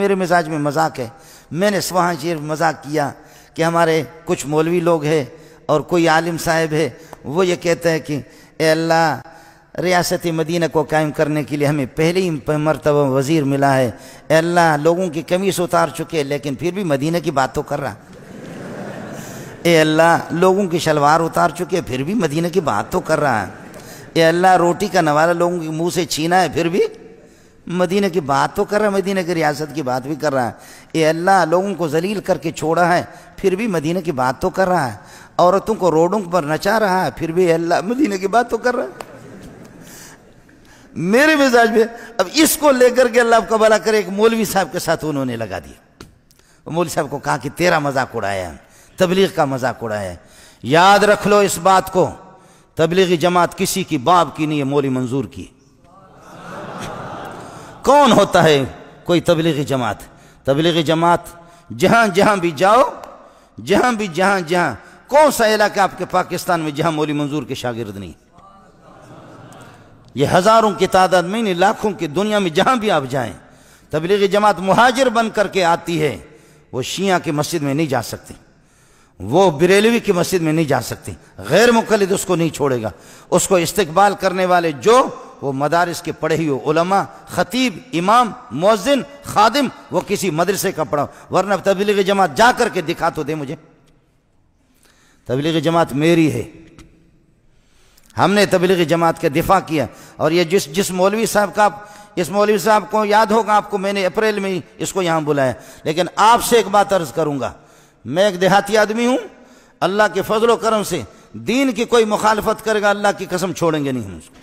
میرے مزاج میں مذاق ہے. میں نے وہاں یہ مذاق کیا کہ ہمارے کچھ مولوی لوگ ہیں اور کوئی عالم صاحب ہے، وہ یہ کہتا ہے کہ اے اللہ ریاست مدینہ کو قائم کرنے کے لیے ہمیں پہلی مرتبہ وزیر ملا ہے. اے اللہ لوگوں کی قمیص اتار چکے لیکن پھر بھی مدینہ کی بات تو کر رہا. اے اللہ لوگوں کی شلوار اتار چکے پھر بھی مدینہ کی بات تو کر رہا ہے. اے اللہ روٹی کا نوالہ لوگوں کے منہ سے چھینا ہے پھر بھی مدینہ کی بات تو کر رہا ہے، مدینہ کی ریاست کی بات بھی کر رہا ہے. اے اللہ لوگوں کو ذلیل کر کے چھوڑا ہے پھر بھی مدینہ کی بات تو کر رہا ہے. عورتوں کو روڈوں پر نچا رہا ہے پھر بھی اے اللہ مدینہ کی بات تو کر رہا ہے. میرے مزاج میں اب اس کو لے کر کے اللہ آپ کا بھلا کرے ایک مولوی صاحب کے ساتھ انہوں نے لگا دیا. مولوی صاحب کو کہا کہ تیرا مذاق اڑایا، تبلیغ کا مذاق اڑایا. یاد رکھ لو اس بات کو، تبلیغی جماعت کسی کی باپ کی نہیں ہے، مولوی منظور کی. کون ہوتا ہے کوئی تبلیغی جماعت؟ تبلیغی جماعت جہاں جہاں بھی جاؤ، جہاں کون سا علاقہ آپ کے پاکستان میں جہاں مولوی منظور کے شاگرد نہیں؟ یہ ہزاروں کی تعداد میں نہیں، لاکھوں کی دنیا میں جہاں بھی آپ جائیں. تبلیغی جماعت مہاجر بن کر کے آتی ہے. وہ شیعہ کی مسجد میں نہیں جا سکتی، وہ بریلوی کی مسجد میں نہیں جا سکتی. غیر مقلد اس کو نہیں چھوڑے گا. اس کو استقبال کرنے والے جو وہ مدارس کے پڑھے ہوئے علماء، خطیب، امام، مؤذن، خادم، وہ کسی مدرسے کا پڑھا. ورنہ تبلیغی جماعت جا کر کے دکھا تو دے مجھے. تبلیغی جماعت میری ہے، ہم نے تبلیغی جماعت کا دفاع کیا. اور یہ جس مولوی صاحب کا اس مولوی صاحب کو یاد ہوگا آپ کو، میں نے اپریل میں اس کو یہاں بلایا. لیکن آپ سے ایک بات عرض کروں گا، میں ایک دیہاتی آدمی ہوں، اللہ کے فضل و کرم سے دین کی کوئی مخالفت کرے گا اللہ کی قسم چھوڑیں گے نہیں ہم اس کو.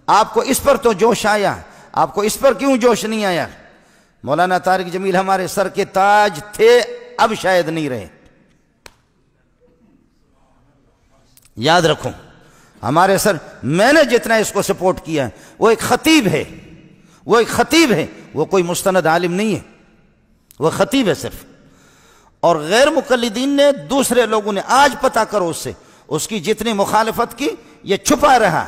آپ کو اس پر تو جوش آیا، آپ کو اس پر کیوں جوش نہیں آیا؟ مولانا طارق جمیل ہمارے سر کے تاج تھے، اب شاید نہیں رہے. یاد رکھو ہمارے سر، میں نے جتنا اس کو سپورٹ کیا ہے، وہ ایک خطیب ہے، وہ کوئی مستند عالم نہیں ہے، وہ خطیب ہے صرف. اور غیر مقلدین نے، دوسرے لوگوں نے، آج پتہ کرو اس کی جتنی مخالفت کی، یہ چھپا رہا.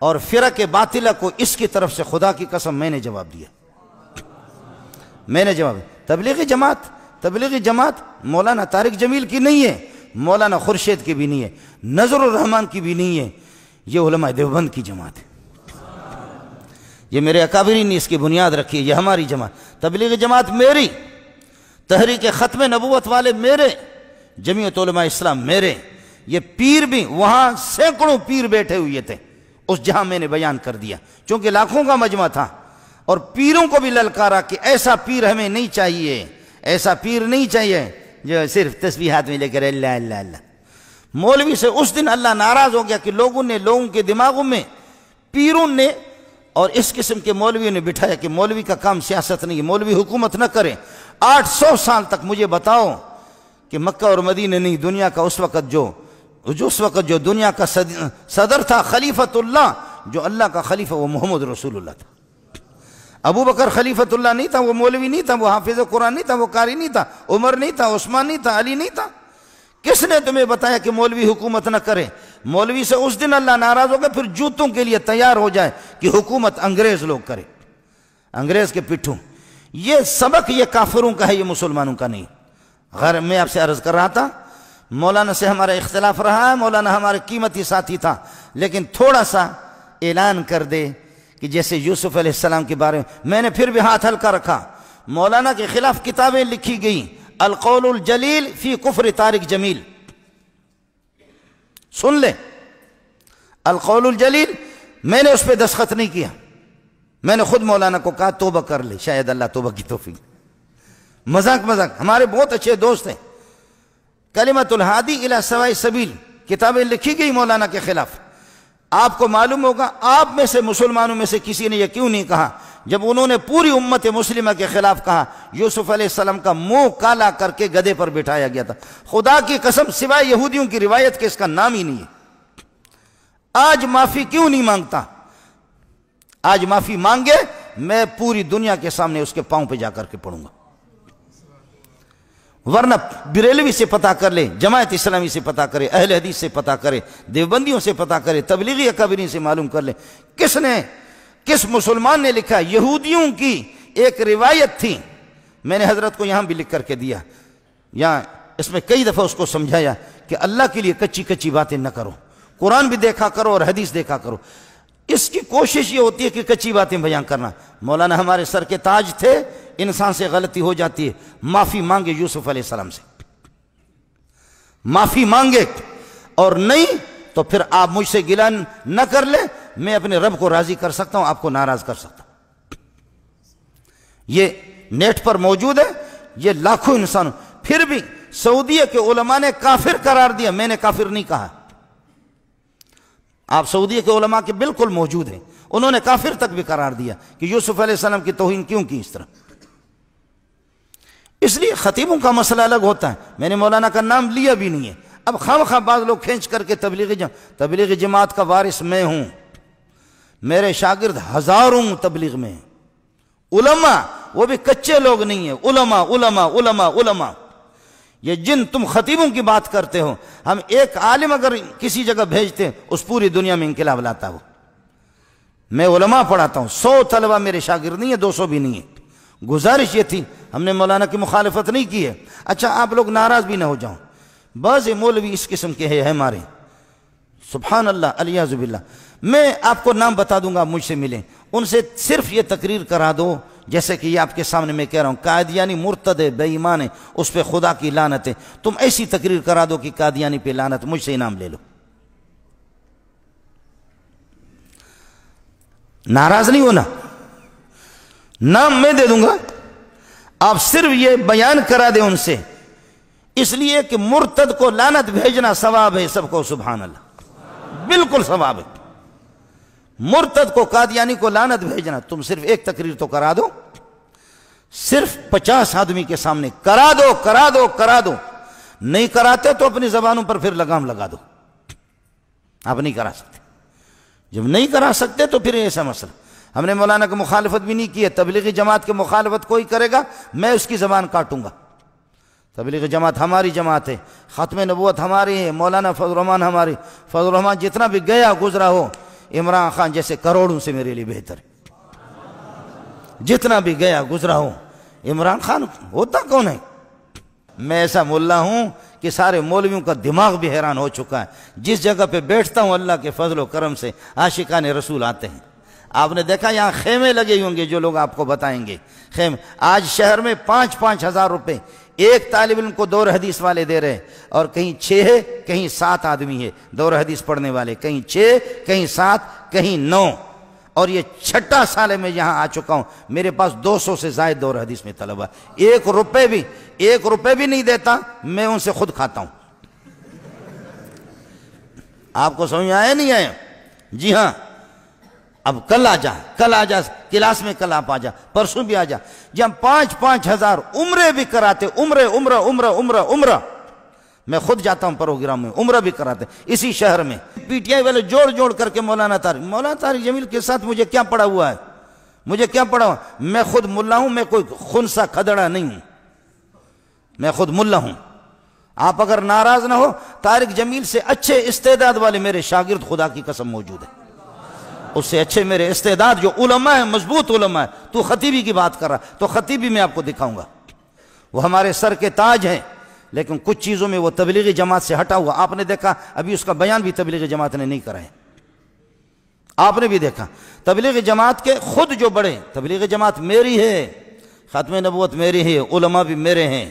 اور فرق باطلہ کو اس کی طرف سے خدا کی قسم میں نے جواب دیا. تبلیغی جماعت مولانا طارق جمیل کی نہیں ہے، مولانا خورشید کی بھی نہیں ہے، نظر الرحمان کی بھی نہیں ہے. یہ علماء دیوبند کی جماعت ہے. یہ میرے اکابرین نے اس کی بنیاد رکھی ہے. یہ ہماری جماعت، تبلیغی جماعت میری، تحریک ختم نبوت والے میرے، جمعیت علماء اسلام میرے. یہ پیر بھی، وہاں سینکڑوں پیر بیٹھے ہوئے تھے اس جہاں میں نے بیان کر دیا، چونکہ لاکھوں کا مجمع تھا. اور پیروں کو بھی للکارا کہ ایسا پیر ہمیں نہیں چاہیے، ایسا پیر نہیں چاہیے جو صرف تسبیحات میں لے کر اللہ اللہ اللہ. مولوی سے اس دن اللہ ناراض ہو گیا کہ لوگوں کے دماغوں میں پیروں نے اور اس قسم کے مولویوں نے بٹھایا کہ مولوی کا کام سیاست نہیں ہے، مولوی حکومت نہ کرے. 800 سال تک مجھے بتاؤ کہ مکہ اور مدینہ نہیں، دنیا کا اس وقت جو دنیا کا صدر تھا، خلیفۃ اللہ، جو اللہ کا خلیفہ، وہ محمد رسول اللہ تھا. ابو بکر خلیفۃ اللہ نہیں تھا، وہ مولوی نہیں تھا، وہ حافظ قرآن نہیں تھا، وہ قاری نہیں تھا، عمر نہیں تھا، عثمان نہیں تھا، علی نہیں تھا. کس نے تمہیں بتایا کہ مولوی حکومت نہ کرے؟ مولوی سے اس دن اللہ ناراض ہو گیا، پھر جوتوں کے لیے تیار ہو جائے کہ حکومت انگریز لوگ کرے، انگریز کے پٹھوں. یہ سبق یہ کافروں کا ہے، یہ مسلمانوں کا نہیں. غیر میں آپ سے عرض کر رہا تھا، مولانا سے ہمارا اختلاف رہا ہے، مولانا ہمارے قیمتی ساتھی تھا، لیکن تھوڑا سا اعلان کر دے کہ جیسے یوسف علیہ السلام کے بارے میں نے پھر بھی ہاتھ ہلکا رکھا. مولانا کے خلاف کتابیں لکھی گئیں، القول الجلیل فی کفر طارق جمیل، سن لے. القول الجلیل، میں نے اس پہ دستخط نہیں کیا، میں نے خود مولانا کو کہا توبہ کر لے، شاید اللہ توبہ کی توفیق. مذاق ہمارے بہت اچھے دوست ہیں. کلمۃ الہادی الی سواء السبیل کتابیں لکھی گئی مولانا کے خلاف. آپ کو معلوم ہوگا، آپ میں سے مسلمانوں میں سے کسی نے یہ کیوں نہیں کہا جب انہوں نے پوری امت مسلمہ کے خلاف کہا؟ یوسف علیہ السلام کا منہ کالا کر کے گدھے پر بٹھایا گیا تھا. خدا کی قسم سوائے یہودیوں کی روایت کے اس کا نام ہی نہیں ہے. آج معافی کیوں نہیں مانگتا؟ آج معافی مانگے، میں پوری دنیا کے سامنے اس کے پاؤں پہ جا کر کے پڑوں گا. ورنہ بریلوی سے پتہ کر لے، جماعت اسلامی سے پتہ کرے، اہل حدیث سے پتہ کرے، دیوبندیوں سے پتہ کرے، تبلیغی اکابرین سے معلوم کر لے کس مسلمان نے لکھا. یہودیوں کی ایک روایت تھی، میں نے حضرت کو یہاں بھی لکھ کر کے دیا، یہاں اس میں کئی دفعہ اس کو سمجھایا کہ اللہ کے لیے کچی کچی باتیں نہ کرو، قرآن بھی دیکھا کرو اور حدیث دیکھا کرو۔ اس کی کوشش یہ ہوتی ہے کہ کچی باتیں بیان کرنا۔ مولانا ہمارے سر کے تاج تھے، انسان سے غلطی ہو جاتی ہے، معافی مانگے یوسف علیہ السلام سے، معافی مانگے، اور نہیں تو پھر آپ مجھ سے گلہ نہ کر لیں، میں اپنے رب کو راضی کر سکتا ہوں، آپ کو ناراض کر سکتا ہوں۔ یہ نیٹ پر موجود ہے، یہ لاکھوں انسان، پھر بھی سعودیہ کے علماء نے کافر قرار دیا، میں نے کافر نہیں کہا۔ آپ سعودیہ کے علماء کے بالکل موجود ہیں، انہوں نے کافر تک بھی قرار دیا کہ یوسف علیہ السلام کی توہین کیوں کی اس طرح۔ اس لیے خطیبوں کا مسئلہ الگ ہوتا ہے، میں نے مولانا کا نام لیا بھی نہیں ہے۔ اب خواہ بعض لوگ کھینچ کر کے تبلیغی جماعت کا وارث میں ہوں، میرے شاگرد ہزاروں تبلیغ میں ہیں، علماء وہ بھی کچے لوگ نہیں ہیں، علماء علماء علماء علماء۔ یہ جن تم خطیبوں کی بات کرتے ہو، ہم ایک عالم اگر کسی جگہ بھیجتے ہیں اس پوری دنیا میں انقلاب لاتا ہو۔ میں علماء پڑھاتا ہوں، 100 طلبہ میرے شاگرد نہیں ہے، 200 بھی نہیں ہے۔ گزارش یہ تھی، ہم نے مولانا کی مخالفت نہیں کی ہے۔ اچھا آپ لوگ ناراض بھی نہ ہو جاؤں، بعض مولوی اس قسم کے ہیں ہمارے، سبحان اللہ الیاذ باللہ، میں آپ کو نام بتا دوں گا، آپ مجھ سے ملیں، ان سے صرف یہ تقریر کرا دو جیسے کہ یہ آپ کے سامنے میں کہہ رہا ہوں، قادیانی مرتد ہے، بے ایمان ہے، اس پہ خدا کی لعنت ہے، تم ایسی تقریر کرا دو کہ قادیانی پہ لعنت، مجھ سے انعام لے لو۔ ناراض نہیں ہونا، نام میں دے دوں گا، آپ صرف یہ بیان کرا دیں ان سے، اس لیے کہ مرتد کو لعنت بھیجنا ثواب ہے سب کو، سبحان اللہ، بالکل ثواب ہے۔ مرتد کو قادیانی کو لعنت بھیجنا، تم صرف ایک تقریر تو کرا دو، صرف 50 آدمی کے سامنے کرا دو کرا دو کرا دو، نہیں کراتے تو اپنی زبانوں پر پھر لگام لگا دو، آپ نہیں کرا سکتے، جب نہیں کرا سکتے تو پھر ایسا مسئلہ۔ ہم نے مولانا کی مخالفت بھی نہیں کی ہے، تبلیغی جماعت کی مخالفت کوئی کرے گا میں اس کی زبان کاٹوں گا۔ تبلیغی جماعت ہماری جماعت ہے، ختم نبوت ہماری ہے، مولانا فضل الرحمان ہماری، فضل الرحمان جتنا بھی گیا گزرا ہو عمران خان جیسے کروڑوں سے میرے لیے بہتر ہے، جتنا بھی گیا گزرا ہو عمران خان ہوتا کون ہے؟ میں ایسا ملا ہوں کہ سارے مولویوں کا دماغ بھی حیران ہو چکا ہے، جس جگہ پہ بیٹھتا ہوں اللہ کے فضل و کرم سے عاشقان رسول آتے ہیں۔ آپ نے دیکھا یہاں خیمے لگے ہوں گے، جو لوگ آپ کو بتائیں گے خیمے، آج شہر میں 5-5 ہزار روپے ایک طالب علم کو دور حدیث والے دے رہے، اور کہیں 6 ہے کہیں 7 آدمی ہے دور حدیث پڑھنے والے، کہیں 6 کہیں 7 کہیں 9، اور یہ 6واں سال میں یہاں آ چکا ہوں، میرے پاس 200 سے زائد دور حدیث میں طلبہ، 1 روپے بھی نہیں دیتا، میں ان سے خود کھاتا ہوں۔ آپ کو سمجھ آیا نہیں آیا؟ جی ہاں، اب کل آ جا کلاس میں، کل آپ آ جا، پرسوں بھی آ جا، جب ہم 5-5 ہزار عمرے بھی کراتے، عمرہ میں خود جاتا ہوں پروگرام میں، عمرہ بھی کراتے اسی شہر میں، پی ٹی آئی والے جوڑ کر کے مولانا طارق جمیل کے ساتھ مجھے کیا پڑا ہوا ہے، میں خود ملا ہوں، میں کوئی خنسا کھدڑا نہیں ہوں، میں خود ملا ہوں۔ آپ اگر ناراض نہ ہو، طارق جمیل سے اچھے استعداد والے میرے شاگرد خدا کی قسم موجود ہے، اس سے اچھے میرے استعداد جو علماء ہیں، مضبوط علماء ہیں۔ تو خطیبی کی بات کر رہا، تو خطیبی میں آپ کو دکھاؤں گا، وہ ہمارے سر کے تاج ہیں، لیکن کچھ چیزوں میں وہ تبلیغی جماعت سے ہٹا ہوا۔ آپ نے دیکھا ابھی اس کا بیان بھی تبلیغی جماعت نے نہیں کرا ہے، آپ نے بھی دیکھا تبلیغی جماعت کے خود جو بڑے، تبلیغی جماعت میری ہے، ختم نبوت میری ہے، علماء بھی میرے ہیں،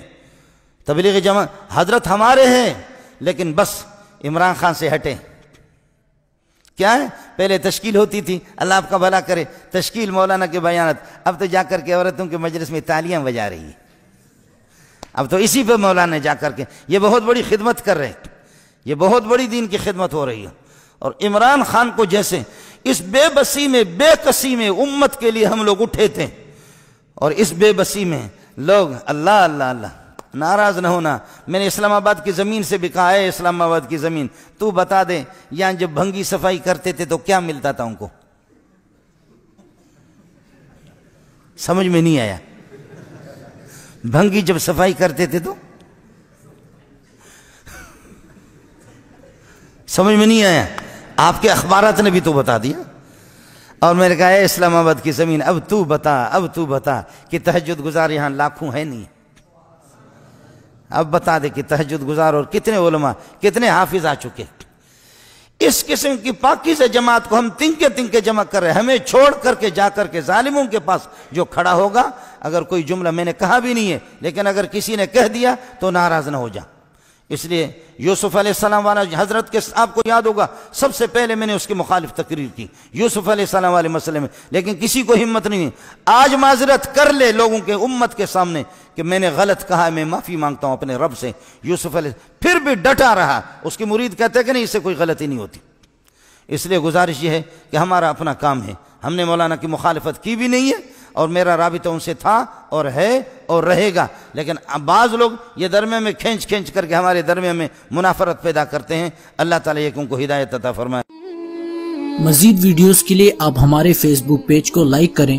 تبلیغی جماعت حضرت ہمارے ہیں، لیکن بس عمران خان سے ہٹے۔ کیا ہے؟ پہلے تشکیل ہوتی تھی، اللہ آپ کا بھلا کرے، تشکیل مولانا کے بیانات، اب تو جا کر کے عورتوں کے مجلس میں تالیاں بجا رہی ہے، اب تو اسی پہ مولانا جا کر کے، یہ بہت بڑی خدمت کر رہے ہیں، یہ بہت بڑی دین کی خدمت ہو رہی ہے۔ اور عمران خان کو جیسے اس بے بسی میں، بے کسی میں امت کے لیے ہم لوگ اٹھے تھے، اور اس بے بسی میں لوگ اللہ اللہ اللہ، ناراض نہ ہونا۔ میں نے اسلام آباد کی زمین سے بھی کہا ہے، اسلام آباد کی زمین تو بتا دے، یہاں جب بھنگی صفائی کرتے تھے تو کیا ملتا تھا ان کو؟ سمجھ میں نہیں آیا؟ بھنگی جب صفائی کرتے تھے تو سمجھ میں نہیں آیا؟ آپ کے اخبارات نے بھی تو بتا دیا، اور میں نے کہا اے اسلام آباد کی زمین اب تو بتا کہ تہجد گزار یہاں لاکھوں ہے نہیں، اب بتا دے کہ تہجد گزار اور کتنے علماء کتنے حافظ آ چکے۔ اس قسم کی پاکیزہ جماعت کو ہم تنکے جمع کر رہے ہیں، ہمیں چھوڑ کر کے جا کر کے ظالموں کے پاس جو کھڑا ہوگا، اگر کوئی جملہ میں نے کہا بھی نہیں ہے لیکن اگر کسی نے کہہ دیا تو ناراض نہ ہو جا۔ اس لیے یوسف علیہ السلام والا حضرت کے آپ کو یاد ہوگا سب سے پہلے میں نے اس کے مخالف تقریر کی یوسف علیہ السلام والے مسئلے میں، لیکن کسی کو ہمت نہیں ہے۔ آج معذرت کر لے لوگوں کے امت کے سامنے کہ میں نے غلط کہا، میں معافی مانگتا ہوں اپنے رب سے۔ یوسف علیہ پھر بھی ڈٹا رہا، اس کی مرید کہتے کہ نہیں اس سے کوئی غلطی نہیں ہوتی۔ اس لیے گزارش یہ ہے کہ ہمارا اپنا کام ہے، ہم نے مولانا کی مخالفت کی بھی نہیں ہے اور میرا رابطہ ان سے تھا اور ہے اور رہے گا، لیکن بعض لوگ یہ درمیان میں کھینچ کر کے ہمارے درمیان میں منافرت پیدا کرتے ہیں۔ اللہ تعالیٰ ان کو ہدایت عطا فرمائے۔ مزید ویڈیوز کے لیے آپ ہمارے فیس بک پیج کو لائک کریں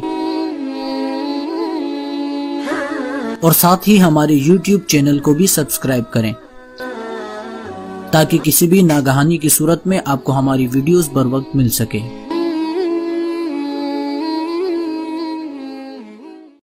اور ساتھ ہی ہمارے یوٹیوب چینل کو بھی سبسکرائب کریں تاکہ کسی بھی ناگہانی کی صورت میں آپ کو ہماری ویڈیوز بر وقت مل سکے۔